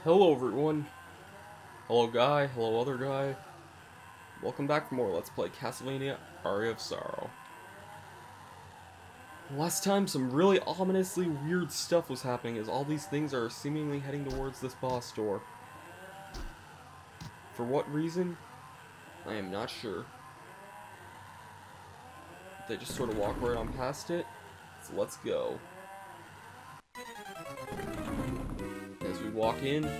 Hello everyone. Hello guy, hello other guy. Welcome back for more Let's Play Castlevania Aria of Sorrow. Last time some really ominously weird stuff was happening as all these things are seemingly heading towards this boss door. For what reason? I am not sure. They just sort of walk right on past it, so let's go. As we walk in,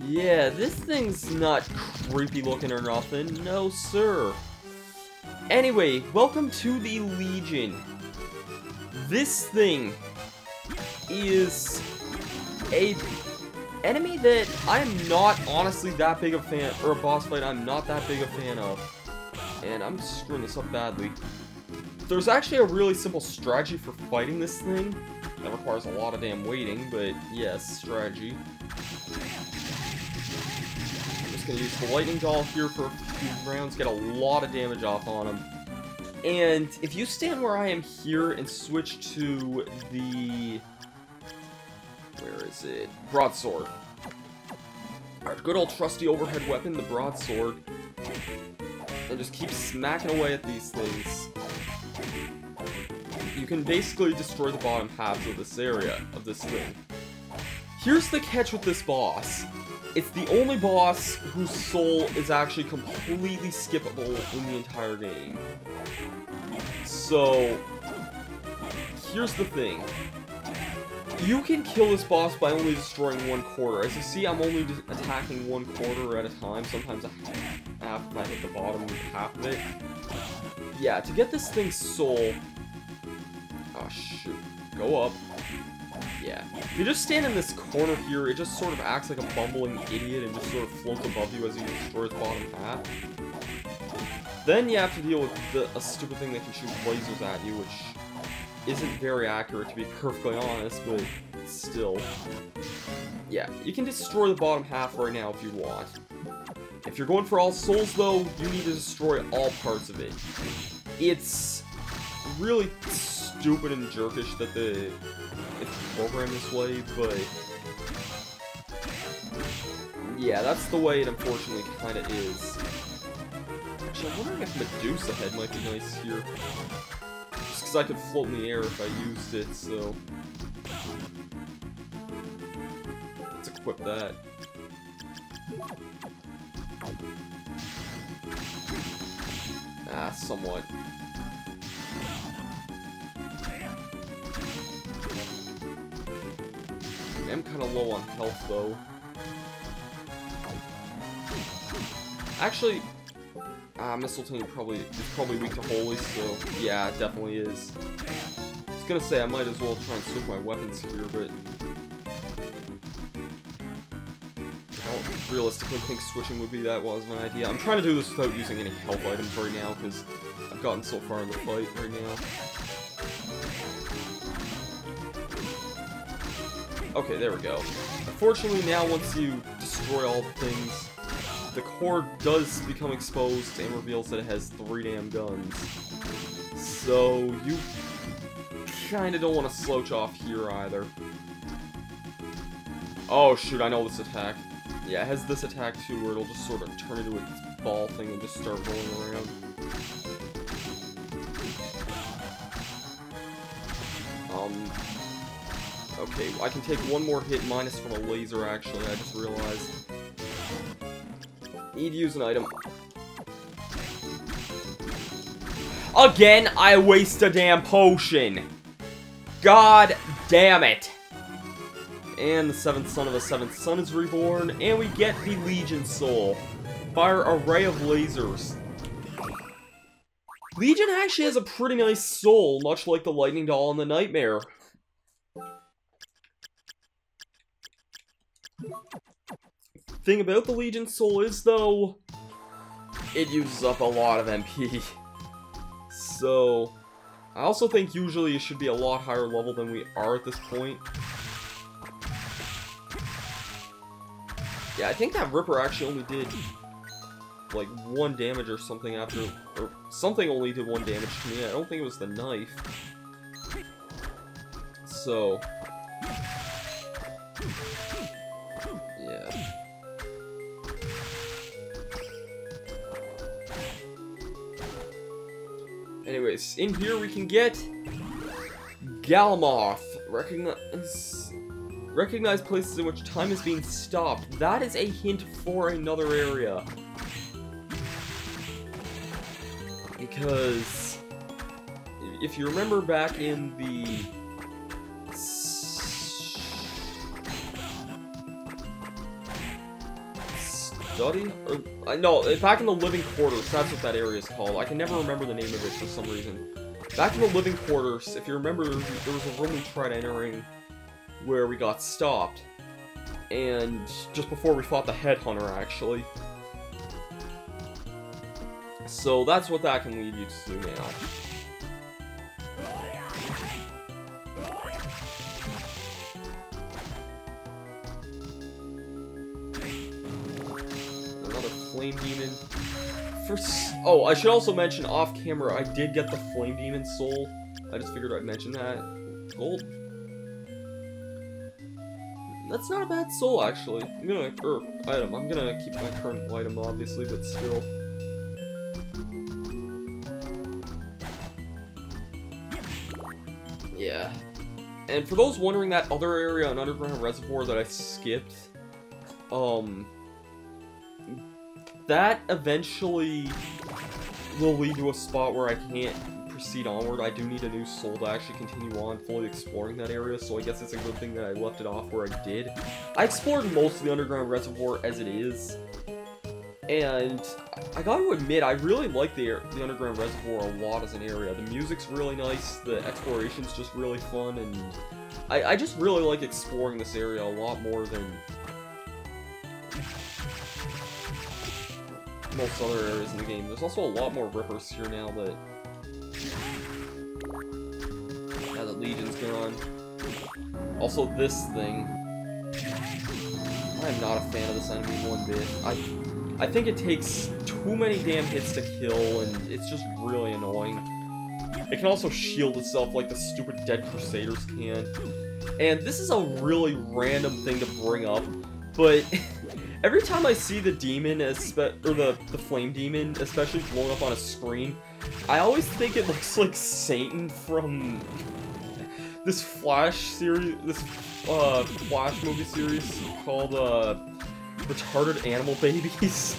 yeah, this thing's not creepy looking or nothing. No, sir. Anyway, welcome to the Legion. This thing is a enemy that I'm not honestly that big a fan, or a boss fight I'm not that big a fan of. And I'm screwing this up badly. There's actually a really simple strategy for fighting this thing. That requires a lot of damn waiting, but yes, strategy. I'm just gonna use the lightning doll here for a few rounds, get a lot of damage off on him. And if you stand where I am here and switch to the... where is it? Broadsword. Our good old trusty overhead weapon, the broadsword. And just keep smacking away at these things. You can basically destroy the bottom halves of this area, of this thing. Here's the catch with this boss. It's the only boss whose soul is actually completely skippable in the entire game. So, here's the thing. You can kill this boss by only destroying one quarter. As you see, I'm only attacking one quarter at a time. Sometimes a half if I hit the bottom half of it. Yeah, to get this thing's soul... oh, shoot. Go up. Yeah. If you just stand in this corner here, it just sort of acts like a bumbling idiot and just sort of floats above you as you destroy its bottom half. Then you have to deal with a stupid thing that can shoot lasers at you, which isn't very accurate to be perfectly honest, but still. Yeah, you can destroy the bottom half right now if you want. If you're going for all souls though, you need to destroy all parts of it. It's really stupid and jerkish that it's programmed this way, but yeah, that's the way it unfortunately kind of is. Actually, I'm wondering if Medusa head might be nice here. Just because I could float in the air if I used it, so... let's equip that. Ah, somewhat. I am kind of low on health, though. Actually, Mistletoe is probably weak to Holy, so yeah, it definitely is. I was gonna say I might as well try and switch my weapons here, but I don't realistically think switching would be that wise of an idea. I'm trying to do this without using any health items right now, because I've gotten so far in the fight right now. Okay, there we go. Unfortunately, now once you destroy all the things, the core does become exposed and reveals that it has 3 damn guns. So, you kinda don't want to slouch off here either. Oh shoot, I know this attack. Yeah, it has this attack too, where it'll just sort of turn into its ball thing and just start rolling around. Okay, I can take one more hit minus from a laser, actually, I just realized. Need to use an item. Again, I waste a damn potion! God damn it! And the 7th son of a 7th son is reborn, and we get the Legion Soul. Fire array of lasers. Legion actually has a pretty nice soul, much like the lightning doll and the nightmare. Thing about the Legion Soul is, though, it uses up a lot of MP. So, I also think usually it should be a lot higher level than we are at this point. Yeah, I think that Ripper actually only did, like, 1 damage or something after, or something only did 1 damage to me. I don't think it was the knife. So, Yeah. Anyways, in here we can get Galamoth. Recognize places in which time is being stopped. That is a hint for another area. Because if you remember back in the study? Or, no, back in the living quarters, that's what that area is called. I can never remember the name of it for some reason. Back in the living quarters, if you remember, there was a room we tried entering where we got stopped. And just before we fought the headhunter, actually. So that's what that can lead you to now. Another flame demon. Oh, I should also mention off camera, I did get the flame demon soul. I just figured I'd mention that. Gold. That's not a bad soul, actually. I'm gonna keep my current item, obviously, but still. Yeah. And for those wondering, that other area on Underground Reservoir that I skipped, that eventually will lead to a spot where I can't proceed onward. I do need a new soul to actually continue on fully exploring that area, so I guess it's a good thing that I left it off where I did. I explored most of the Underground Reservoir as it is, and I gotta admit, I really like the Underground Reservoir a lot as an area. The music's really nice, the exploration's just really fun, and I just really like exploring this area a lot more than most other areas in the game. There's also a lot more rippers here now that Legion's gone. Also, this thing. I am not a fan of this enemy one bit. I think it takes too many damn hits to kill, and it's just really annoying. It can also shield itself like the stupid Dead Crusaders can. And this is a really random thing to bring up, but every time I see the demon, or the flame demon, especially blown up on a screen, I always think it looks like Satan from this Flash series, this Flash movie series called Retarded Animal Babies.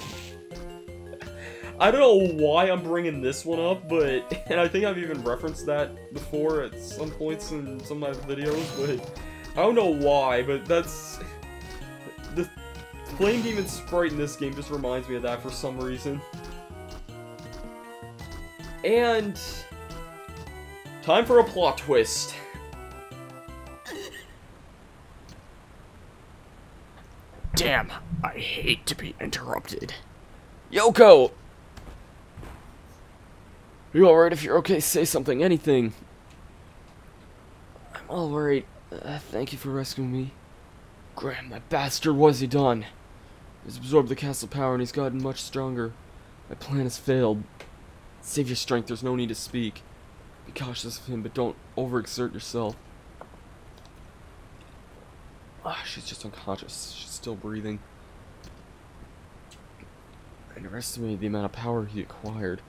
I don't know why I'm bringing this one up, and I think I've even referenced that before at some points in some of my videos, but I don't know why, but that's the Flame Demon sprite in this game just reminds me of that for some reason. And time for a plot twist. Damn, I hate to be interrupted. Yoko! You alright? If you're okay, say something, anything. I'm alright. Thank you for rescuing me. Graham, that bastard, what has he done? He's absorbed the castle power and he's gotten much stronger. My plan has failed. Save your strength, there's no need to speak. Be cautious of him, but don't overexert yourself. Ah, she's just unconscious. She's still breathing. I underestimated the amount of power he acquired.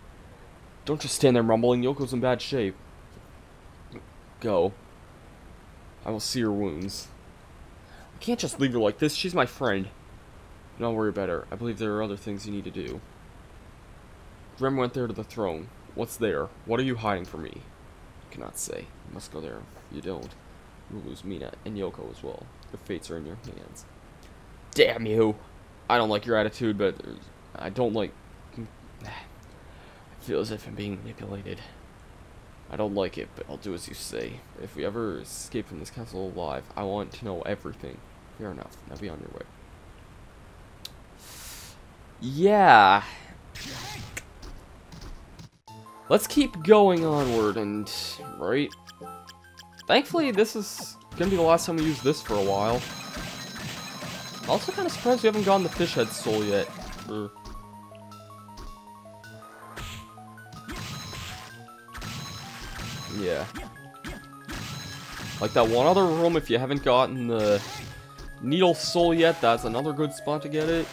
Don't just stand there mumbling, Yoko's in bad shape. Go. I will see her wounds. I can't just leave her like this, she's my friend. Don't worry about her. I believe there are other things you need to do. Graham went there to the throne. What's there? What are you hiding from me? I cannot say. You must go there. If you don't, you will lose Mina and Yoko as well. Your fates are in your hands. Damn you! I don't like your attitude, but I don't like... I feel as if I'm being manipulated. I don't like it, but I'll do as you say. If we ever escape from this castle alive, I want to know everything. Fair enough. Now be on your way. Yeah. Let's keep going onward and... right? Thankfully, this is gonna be the last time we use this for a while. Also kind of surprised we haven't gotten the fish head soul yet. Yeah. Like that one other room, if you haven't gotten the Needle Soul yet, that's another good spot to get it.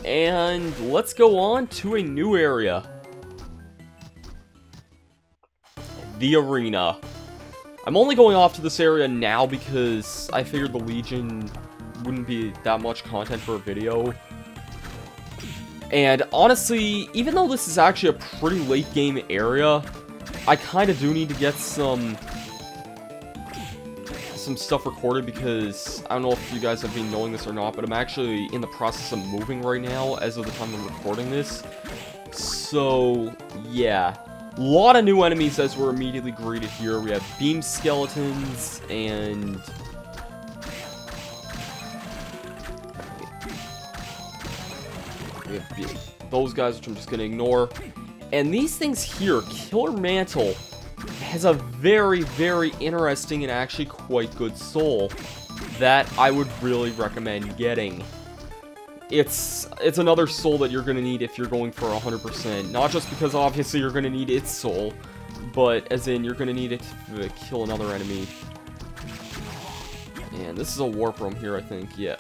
And let's go on to a new area. The arena. I'm only going off to this area now because I figured the Legion wouldn't be that much content for a video. And honestly, even though this is actually a pretty late game area, I kind of do need to get some stuff recorded because I don't know if you guys have been knowing this or not, but I'm actually in the process of moving right now as of the time I'm recording this. So, yeah. A lot of new enemies as we're immediately greeted here. We have beam skeletons and we have those guys, which I'm just gonna ignore. And these things here, Killer Mantle has a very, very interesting and actually quite good soul that I would really recommend getting. It's another soul that you're going to need if you're going for 100%. Not just because obviously you're going to need its soul, but as in you're going to need it to kill another enemy. And this is a warp room here, I think, yeah.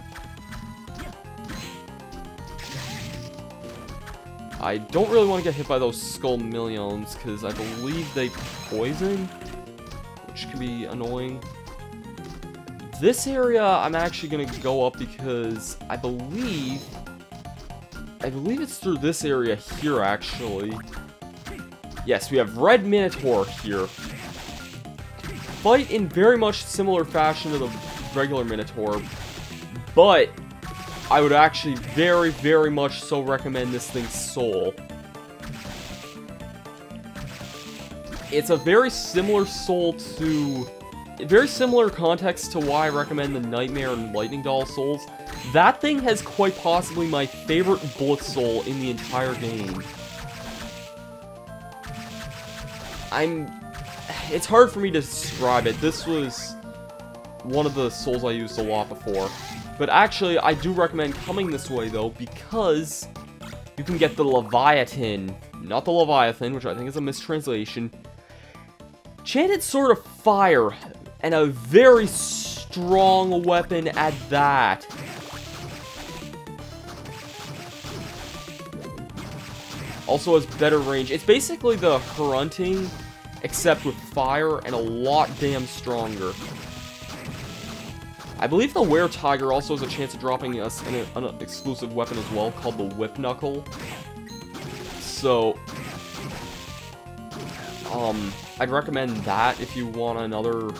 I don't really want to get hit by those skull millions, because I believe they poison, which can be annoying. This area, I'm actually going to go up because I believe it's through this area here, actually. Yes, we have Red Minotaur here. Fight in very much similar fashion to the regular Minotaur, but I would actually very, very much so recommend this thing's soul. It's a very similar soul to... very similar context to why I recommend the Nightmare and Lightning Doll souls. That thing has quite possibly my favorite bullet soul in the entire game. It's hard for me to describe it. This was one of the souls I used a lot before. But actually, I do recommend coming this way, though, because you can get the Leviathan. Not the Leviathan, which I think is a mistranslation. Enchanted Sword of Fire, and a very strong weapon at that. Also has better range. It's basically the Hunting, except with fire, and a lot damn stronger. I believe the Were-Tiger also has a chance of dropping us an exclusive weapon as well, called the Whip Knuckle. So, I'd recommend that if you want another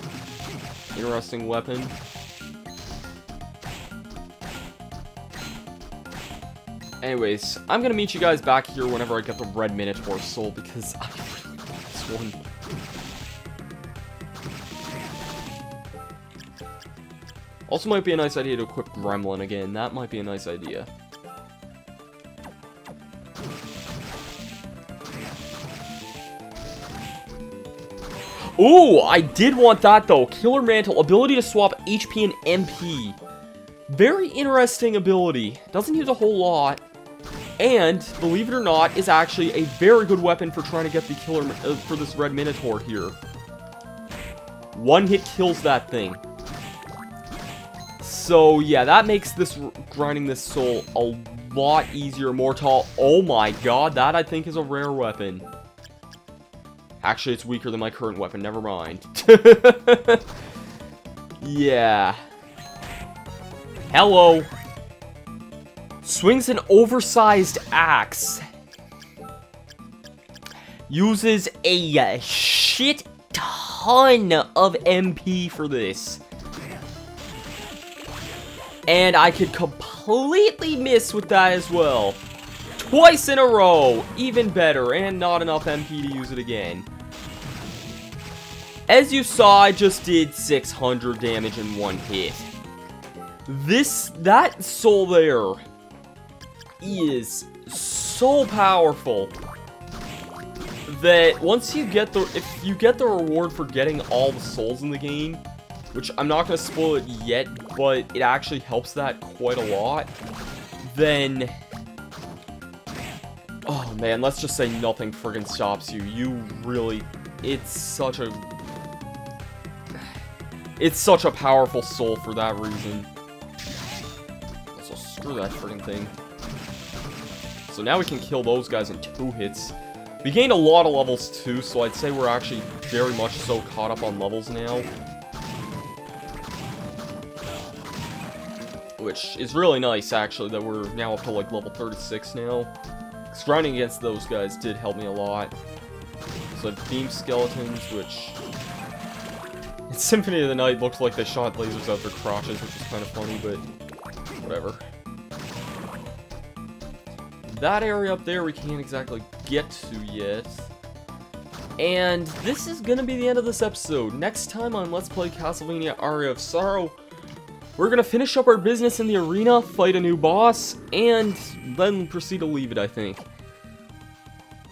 interesting weapon. Anyways, I'm gonna meet you guys back here whenever I get the Red Minotaur soul, because I really want this one. Also might be a nice idea to equip Gremlin again. That might be a nice idea. Ooh, I did want that though. Killer Mantle, ability to swap HP and MP. Very interesting ability. Doesn't use a whole lot. And, believe it or not, is actually a very good weapon for trying to get the killer for this Red Minotaur here. One hit kills that thing. So, yeah, that makes this grinding this soul a lot easier, more tall. Oh my god, that I think is a rare weapon. Actually, it's weaker than my current weapon, never mind. Yeah. Hello. Swings an oversized axe. Uses a shit ton of MP for this. And I could completely miss with that as well. Twice in a row. Even better. And not enough MP to use it again. As you saw, I just did 600 damage in one hit. That soul there is so powerful that once you get if you get the reward for getting all the souls in the game, which I'm not going to spoil it yet, but it actually helps that quite a lot, then... Oh man, let's just say nothing friggin' stops you. You really... It's such a powerful soul for that reason. So screw that friggin' thing. So now we can kill those guys in 2 hits. We gained a lot of levels too, so I'd say we're actually very much so caught up on levels now. Which is really nice, actually, that we're now up to, like, level 36 now. Because grinding against those guys did help me a lot. So beam skeletons, which... In Symphony of the Night looked like they shot lasers out their crotches, which is kind of funny, but... whatever. That area up there we can't exactly get to yet. And this is gonna be the end of this episode. Next time on Let's Play Castlevania Aria of Sorrow, we're gonna finish up our business in the arena, fight a new boss, and then proceed to leave it, I think.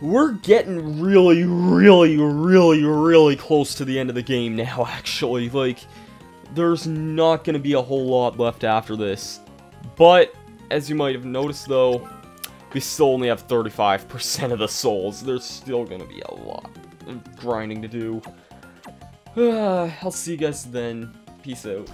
We're getting really, really, really, really close to the end of the game now, actually. Like, there's not gonna be a whole lot left after this. But, as you might have noticed, though, we still only have 35% of the souls. There's still gonna be a lot of grinding to do. I'll see you guys then. Peace out.